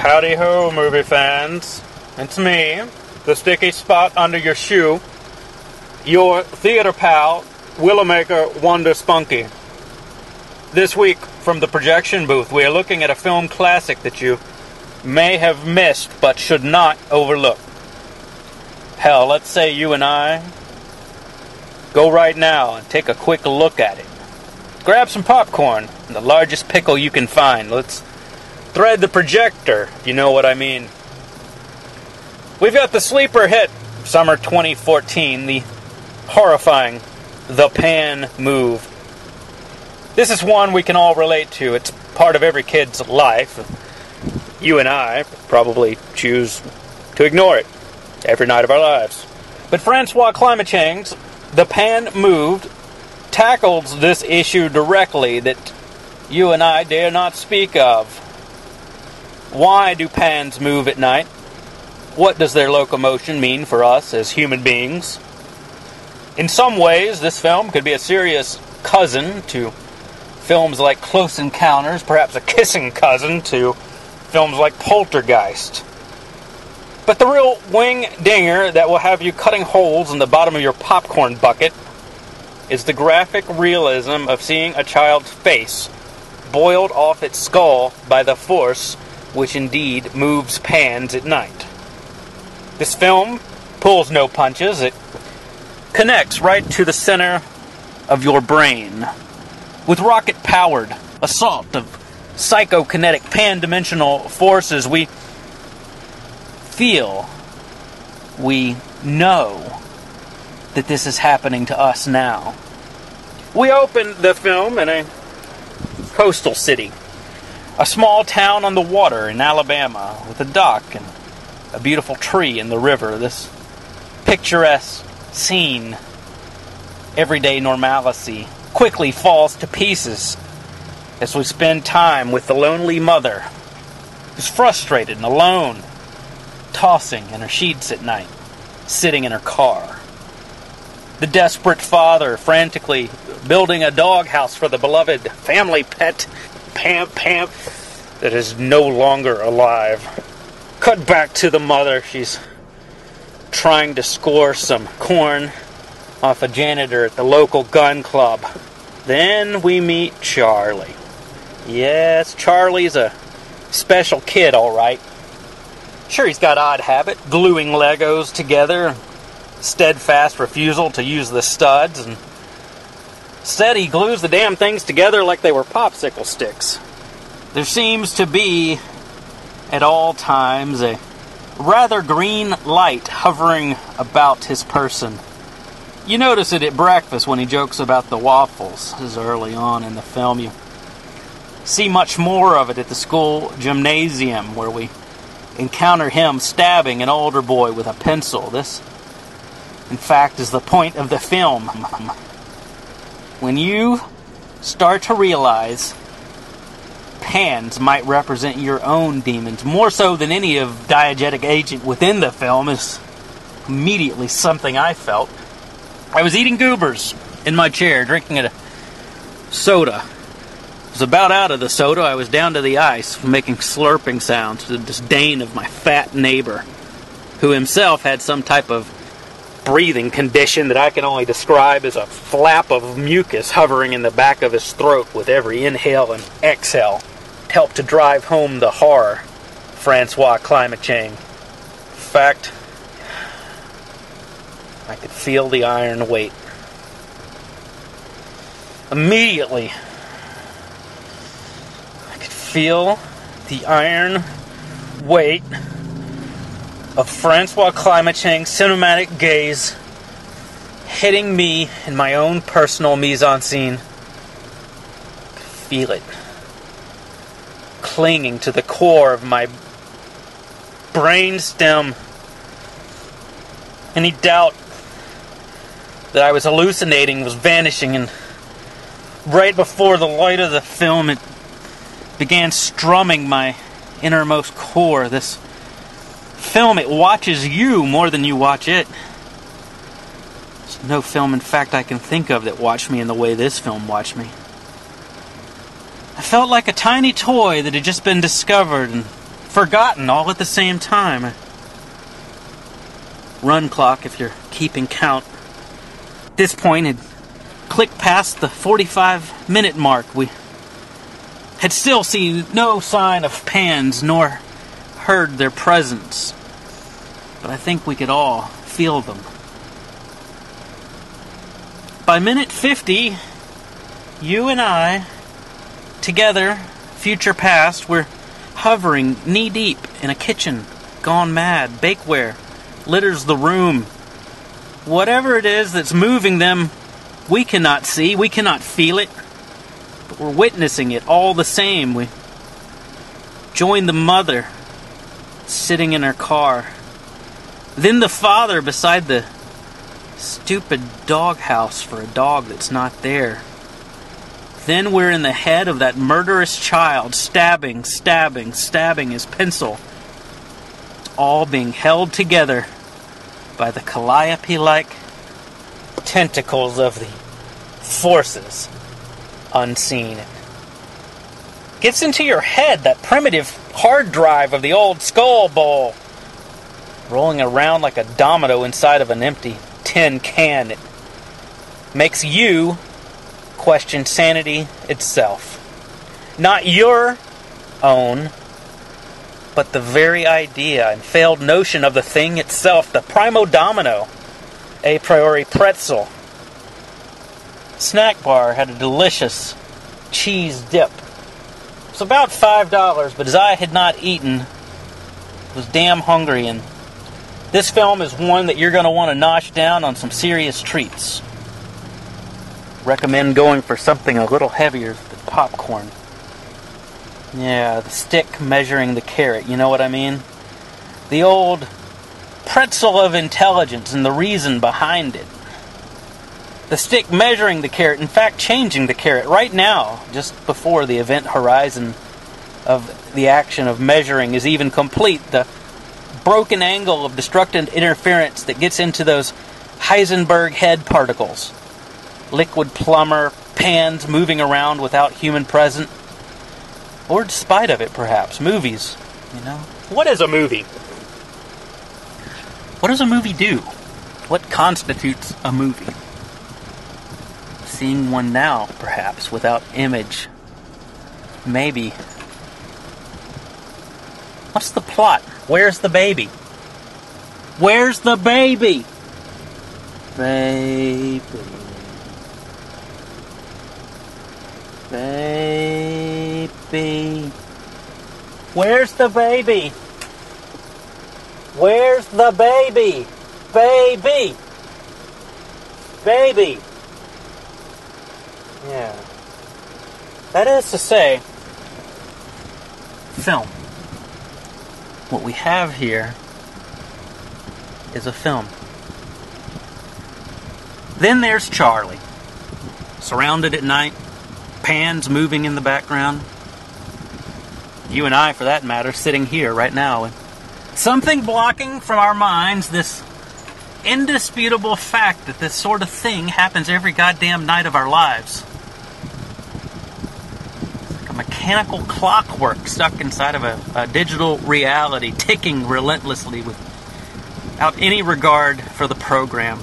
Howdy ho, movie fans. It's me, the sticky spot under your shoe, your theater pal, Willowmaker Wonder Spunky. This week, from the projection booth, we are looking at a film classic that you may have missed but should not overlook. Hell, let's say you and I go right now and take a quick look at it. Grab some popcorn and the largest pickle you can find. Let's thread the projector, if you know what I mean. We've got the sleeper hit, summer 2014, the horrifying The Pan Move. This is one we can all relate to. It's part of every kid's life. You and I probably choose to ignore it every night of our lives. But Francouis Climachangs, The Pan Moved, tackles this issue directly that you and I dare not speak of. Why do pans move at night? What does their locomotion mean for us as human beings? In some ways, this film could be a serious cousin to films like Close Encounters, perhaps a kissing cousin to films like Poltergeist. But the real wing-dinger that will have you cutting holes in the bottom of your popcorn bucket is the graphic realism of seeing a child's face boiled off its skull by the force which indeed moves pans at night. This film pulls no punches. It connects right to the center of your brain. With rocket-powered assault of psychokinetic pan-dimensional forces, we feel, we know that this is happening to us now. We open the film in a coastal city, a small town on the water in Alabama with a dock and a beautiful tree in the river. This picturesque scene, everyday normalcy, quickly falls to pieces as we spend time with the lonely mother who's frustrated and alone, tossing in her sheets at night, sitting in her car. The desperate father frantically building a doghouse for the beloved family pet, Pamp, that is no longer alive. Cut back to the mother. She's trying to score some corn off a janitor at the local gun club. Then we meet Charlie. Yes, Charlie's a special kid, all right. Sure, he's got odd habit, gluing Legos together, steadfast refusal to use the studs, and instead he glues the damn things together like they were popsicle sticks. There seems to be, at all times, a rather green light hovering about his person. You notice it at breakfast when he jokes about the waffles. This is early on in the film. You see much more of it at the school gymnasium, where we encounter him stabbing an older boy with a pencil. This, in fact, is the point of the film. When you start to realize pans might represent your own demons, more so than any of diegetic agent within the film, is immediately something I felt. I was eating goobers in my chair, drinking a soda. I was about out of the soda. I was down to the ice, making slurping sounds to the disdain of my fat neighbor, who himself had some type of breathing condition that I can only describe as a flap of mucus hovering in the back of his throat with every inhale and exhale. It helped to drive home the horror, Francouis Climachangs. In fact, I could feel the iron weight. Immediately, I could feel the iron weight of Francouis Climachangs' cinematic gaze hitting me in my own personal mise-en-scene. I could feel it clinging to the core of my brainstem. Any doubt that I was hallucinating was vanishing, and right before the light of the film, it began strumming my innermost core. This film, it watches you more than you watch it. There's no film, in fact, I can think of that watched me in the way this film watched me. I felt like a tiny toy that had just been discovered and forgotten all at the same time. Run clock, if you're keeping count. At this point, had clicked past the 45-minute mark. We had still seen no sign of Pans, nor heard their presence. But I think we could all feel them. By minute 50, you and I, together, future past, were hovering knee-deep in a kitchen, gone mad. Bakeware litters the room. Whatever it is that's moving them, we cannot see, we cannot feel it, but we're witnessing it all the same. We join the mother, sitting in her car. Then the father beside the stupid doghouse for a dog that's not there. Then we're in the head of that murderous child, stabbing his pencil. It's all being held together by the calliope-like tentacles of the forces unseen. It gets into your head, that primitive hard drive of the old skull bowl, rolling around like a domino inside of an empty tin can. It makes you question sanity itself. Not your own, but the very idea and failed notion of the thing itself, the primo domino, a priori pretzel. Snack bar had a delicious cheese dip. It was about $5, but as I had not eaten, I was damn hungry, and this film is one that you're going to want to nosh down on some serious treats. Recommend going for something a little heavier than popcorn. Yeah, the stick measuring the carrot, you know what I mean? The old pretzel of intelligence and the reason behind it. The stick measuring the carrot, in fact changing the carrot right now, just before the event horizon of the action of measuring is even complete. The broken angle of destructive interference that gets into those Heisenberg head particles. Liquid plumber, Pans moving around without human present. Or despite of it, perhaps. Movies, you know. What is a movie? What does a movie do? What constitutes a movie? Seeing one now, perhaps, without image. Maybe. What's the plot? Where's the baby? Where's the baby? Baby. Baby. Where's the baby? Where's the baby? Baby. Baby. Yeah. That is to say, film. What we have here is a film. Then there's Charlie. Surrounded at night, Pans moving in the background. You and I, for that matter, sitting here right now. And something blocking from our minds this indisputable fact that this sort of thing happens every goddamn night of our lives. It's like a mechanical clockwork stuck inside of a digital reality, ticking relentlessly without any regard for the program.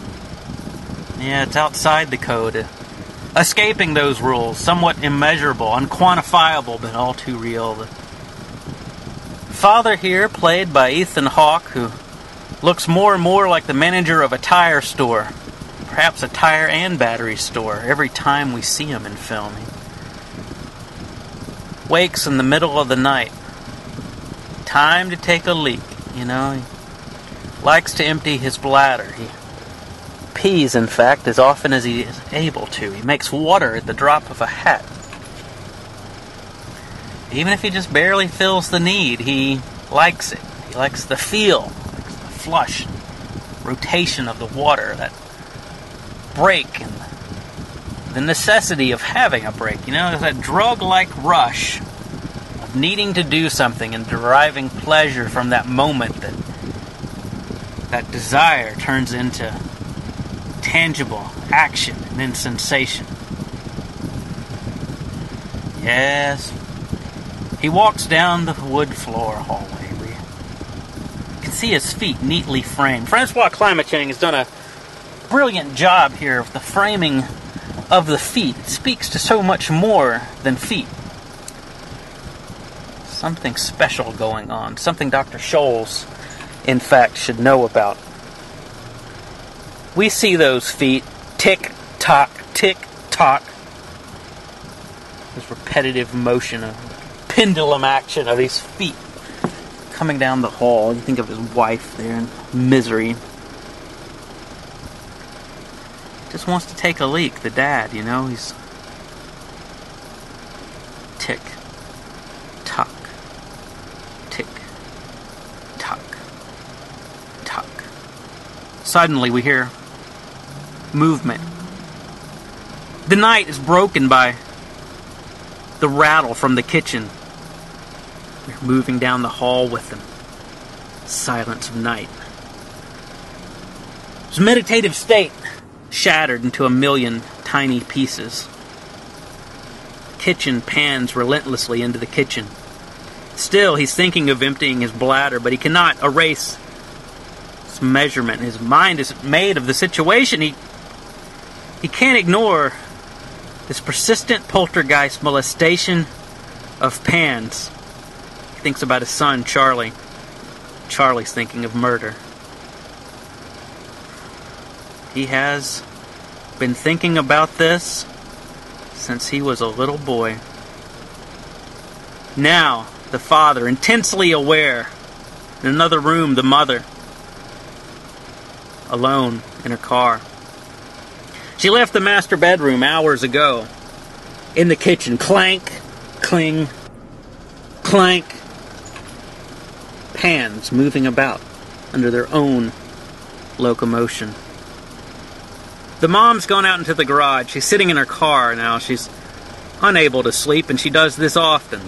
Yeah, it's outside the code. Escaping those rules, somewhat immeasurable, unquantifiable, but all too real. The father here, played by Ethan Hawke, who looks more and more like the manager of a tire store, perhaps a tire and battery store, every time we see him in film. He wakes in the middle of the night. Time to take a leak, you know. He likes to empty his bladder. He pees, in fact, as often as he is able to. He makes water at the drop of a hat. Even if he just barely feels the need, he likes it. He likes the feel, likes the flush, rotation of the water, that break, and the necessity of having a break. You know, there's that drug-like rush of needing to do something and deriving pleasure from that moment that desire turns into tangible action and then sensation. Yes, He walks down the wood floor hallway. We can see his feet neatly framed. Francouis Climachangs has done a brilliant job here of the framing of the feet. It speaks to so much more than feet. Something special going on. Something Dr. Scholes, in fact, should know about. We see those feet tick-tock, tick-tock. This repetitive motion of pendulum action of these feet coming down the hall. You think of his wife there in misery. Just wants to take a leak, the dad, you know. He's tick, tock, tick, tock, tock. Suddenly we hear movement. The night is broken by the rattle from the kitchen. We're moving down the hall with them. Silence of night. His meditative state shattered into a million tiny pieces. Kitchen pans relentlessly into the kitchen. Still, he's thinking of emptying his bladder, but he cannot erase his measurement. His mind is made of the situation. He can't ignore this persistent poltergeist molestation of pans. He thinks about his son, Charlie. Charlie's thinking of murder. He has been thinking about this since he was a little boy. Now, the father, intensely aware. In another room, the mother, alone in her car. She left the master bedroom hours ago. In the kitchen, clank, cling, clank. Pans moving about under their own locomotion. The mom's gone out into the garage. She's sitting in her car now. She's unable to sleep, and she does this often.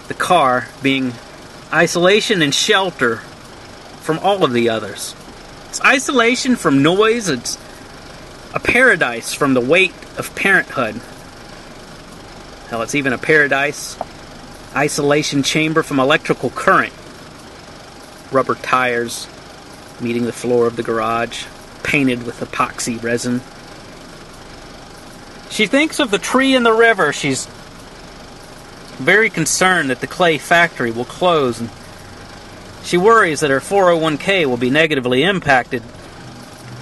The car being isolation and shelter from all of the others. It's isolation from noise. It's a paradise from the weight of parenthood. Hell, it's even a paradise isolation chamber from electrical current. Rubber tires meeting the floor of the garage, painted with epoxy resin. She thinks of the tree in the river. She's very concerned that the clay factory will close, and she worries that her 401k will be negatively impacted.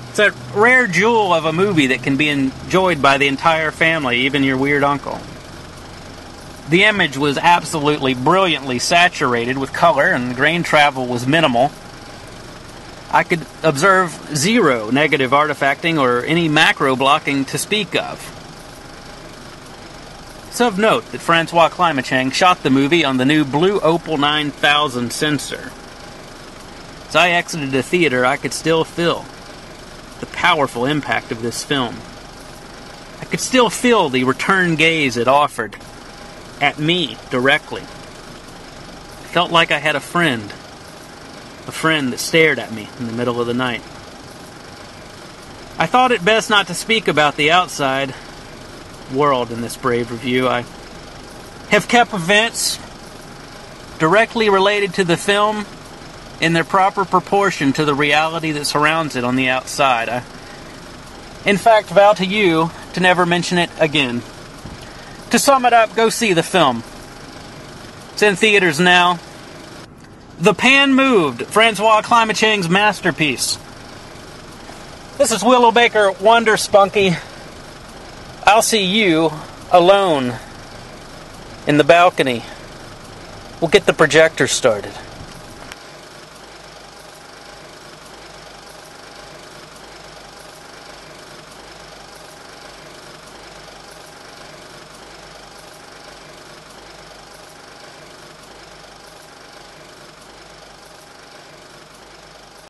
It's a rare jewel of a movie that can be enjoyed by the entire family, even your weird uncle. The image was absolutely brilliantly saturated with color, and the grain travel was minimal. I could observe zero negative artifacting or any macro blocking to speak of. It's of note that Francouis Climachangs shot the movie on the new Blue Opal 9000 sensor. As I exited the theater, I could still feel the powerful impact of this film. I could still feel the return gaze it offered at me directly. I felt like I had a friend that stared at me in the middle of the night. I thought it best not to speak about the outside world in this brave review. I have kept events directly related to the film in their proper proportion to the reality that surrounds it on the outside. I, in fact, vow to you to never mention it again. To sum it up, go see the film. It's in theaters now. The Pan Moved, Francouis Climachangs' masterpiece. This is Willow Baker Wonder Spunky. I'll see you alone in the balcony. We'll get the projector started.